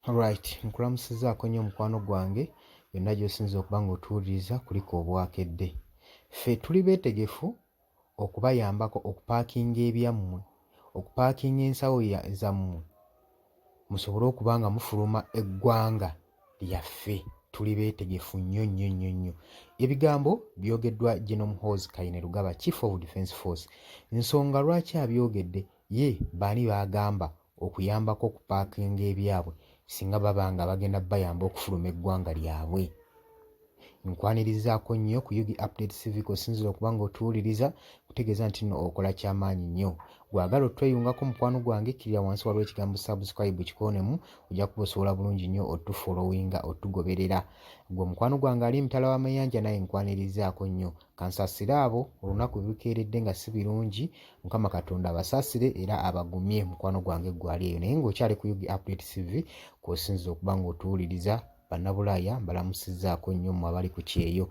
Alright, nkulamusizaako nnyo mukwano gwange yonna gy'osinza okuba ng'otuwuliriza kuliko obwakedde. Ffe tuli beetegefu okubayambako okupaakinga ebyammwe, okupaakinga ensawo zammwe musobole okuba nga mufuluma eggwanga lyaffe. Tuli beetegefu nnyo nnyo nnyo nnyo. Ebigambo byogeddwa General Muhoozi Kainerugaba, Chief of Defence Force. Nsonga lwaki abyogedde? Ye baani baagamba okuyambako okupaakinga ebyabwe singa baba nga bagenda bayamba okufuluma eggwanga lyabwe. Nkwanirizaako nnyo ku Yugi Update TV k'osinzira okuba ng'otuwuliriza kutegeeza nti nno okola kyamaanyi nnyo. Gwagala otweyungako mukwano gwange kirira wansi waliwo ekigambo subscribe kikonemu, ojja kuba osobola bulungi nnyo otufollowinga otugoberera. Gwe mukwano gwange ali mutala w'amayanja naye nkwanirizaako nnyo. Kansasire abo olunaku lukeeredde nga si birungi, Mukama Katonda abasaasire era abagumye mukwano gwange gwali eyo. Naye ng'okyali ku Yugi Update TV k'osinzira okuba ng'otuwuliriza bannabulaaya mbalamusizzaako nnyo mmwe abali ku kyeyo.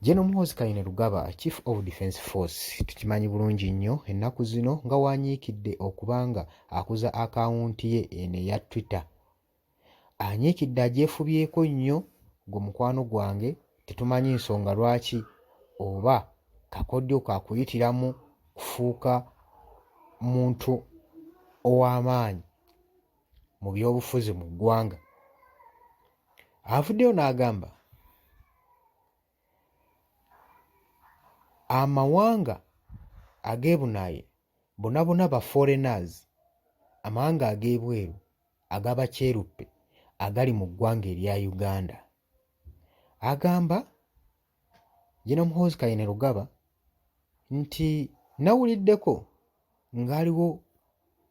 General Muhoozi Kainerugaba, Chief of Defence Force, tukimanyi bulungi nnyo ennaku zino nga wanyiikidde okubanga akuza akawunti ye eno eya Twitter. Anyiikidde agyefubyeko nnyo. Gwe mukwano gwange tetumanyi nsonga lwaki, oba kakodyo kakuyitiramu kufuuka muntu ow'amaanyi mu byobufuzi mu ggwanga. Avuddeyo n'agamba amawanga ag'ebunaye bonna ba foreigners, amawanga ag'ebweru ag'abakyeruppe agali mu ggwanga erya Uganda. Agamba General Muhoozi Kainerugaba nti nawuliddeko ng'aliwo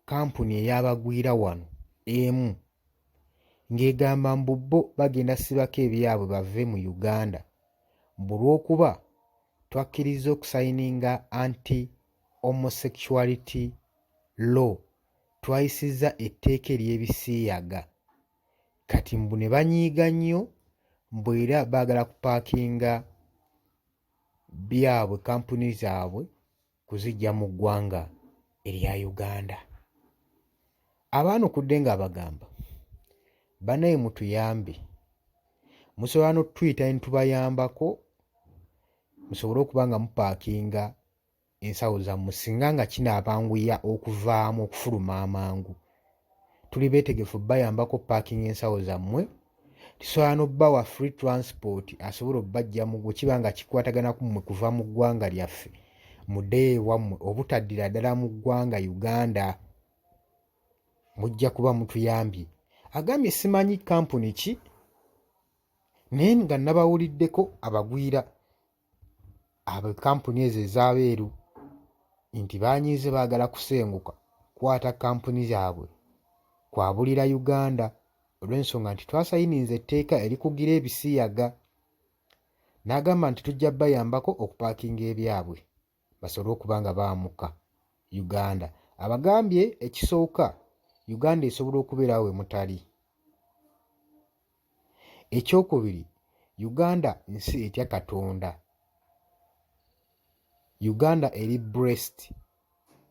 kampuni ey'abagwira wano emu ng'egamba mbu bo bagenda sibako ebyabwe bave mu Uganda bulw'okuba twakkiriza okusayininga anti-homosexuality law, twayisizza etteeka ery'ebisiyaga. Kati mbu ne banyiiga nnyo mbu era baagala kupaakinga byabwe kampuni zaabwe kuziggya mu ggwanga erya Uganda. Abaanukudde ng'abagamba bannaye mutuyambe, musobola n'otuyita ne tubayambako musobole okuba nga mupaakinga ensawo zammwe singa nga kinaabanguya okuvaamu okufuluma amangu. Tuli beetegefu bayambako paakinga ensawo zammwe. Tusobola n'obbawa free transport asobole obbaggya mu gwe kiba nga kikwatagana ku mmwe kuva mu ggwanga lyaffe muddeyo ewammwe obutaddira ddala mu ggwanga Uganda. Mujja kuba mutuyambye. Agambye simanyi kampuni ki naye nga nabawuliddeko abagwira abo kampuni ezo ez'abeeru nti baanyiize baagala kusenguka kwata kampuni zaabwe kwabulira Uganda olw'ensonga nti twasayininze etteeka erikugira ebisiyaga. N'agamba nti tujja bayambako okupaakinga ebyabwe basobole okuba nga baamuka Uganda. Abagambye ekisooka Uganda esobola okubeerawo we mutali. Ekyokubiri, Uganda nsi etya Katonda. Uganda eri blessed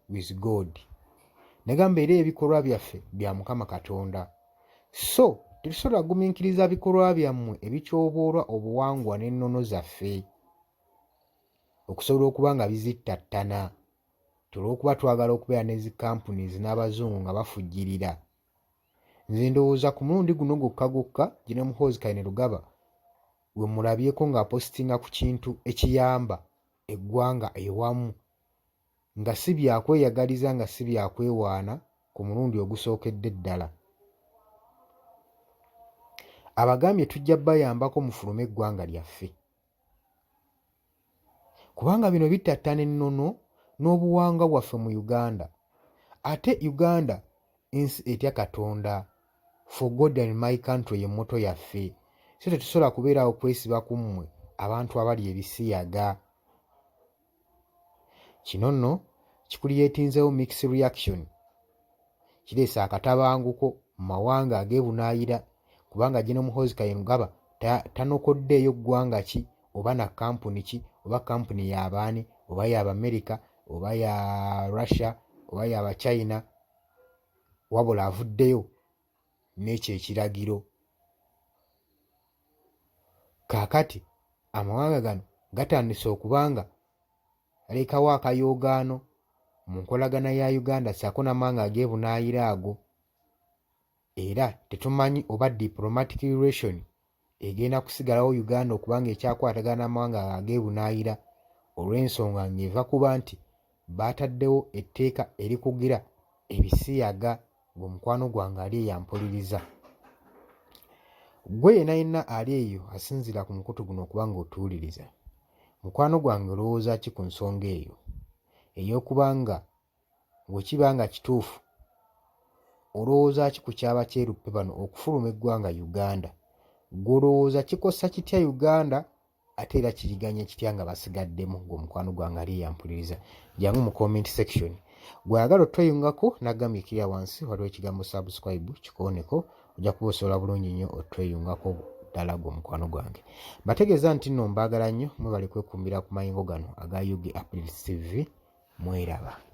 with God. Negamba era ebikolwa byaffe bya Mukama Katonda. So, tetusobola gumiikiriza bikolwa byammwe ebikyoboolwa obuwangwa n'ennono zaffe okusobola okuba nga bizittattana olw'okuba twagala okubeera n'ezi companies n'abazungu nga bafujjirira. Nze ndowooza ku mulundi guno gwokka General Muhoozi Kainerugaba we mulabyeko ng'apositinga ku kintu ekiyamba eggwanga ewamu nga si byakweyagaliza nga si byakwewaana ku mulundi ogusookedde ddala. Abagambye tujja bayambako mufulume eggwanga lyaffe kubanga bino bittattana ennono n'obuwangwa bwaffe mu Uganda. Ate Uganda ensi etya Katonda. For God and my country ye mmoto yaffe. So tetusobola kubeerawo kwesiba ku mmwe abantu abali ebisiyaga. Kino nno kikulyetinzeewo mixed reaction. Kireese akatabanguko mu mawanga ag'ebunaayira kubanga General Muhoozi Kainerugaba tanokoddeeyo ggwanga ki oba na kampuni ki oba kampuni y'abaani oba y'Abamerika oba ya Russia oba y'Abachina, wabula avuddeyo n'ekyo ekiragiro. Kaakati amawanga gano gatandise okubanga alekawo akayoogaano mu nkolagana ya Uganda ssaako n'amawanga ag'ebunaayira ago, era tetumanyi oba diplomatic relation egenda kusigalawo Uganda okubanga ekyakwatagana n'amawanga ag'ebunaayira olw'ensonga ng'eva kuba nti baataddewo etteeka erikugira ebisiyaga ng'omukwano gwange ali eyampuliriza. Gwe yenna yenna ali eyo asinziira ku mukutu guno okuba ng'otuwuliriza, mukwano gwange olowooza ki ku nsonga eyo ey'okubanga bwekiba nga kituufu olowooza ki ku kyaba kyeruppe bano okufuluma eggwanga Uganda? Gw'olowooza kikosa kitya Uganda ate era kiriganya kitya nga basigaddemu ng'omukwano gwange ali eyampuliriza? Jangu mu comment section. Gw'ayagala otweyungako nagambikira wansi waliwo ekigambo subscribe kikooneko, ojja kuba osobola bulungi nnyo otweyungako ddala gw'omukwano gwange. Bategeeza nti nno mbaagala nnyo, mwebale kwekumbira ku mayengo gano aga UG Updates TV. Mweraba.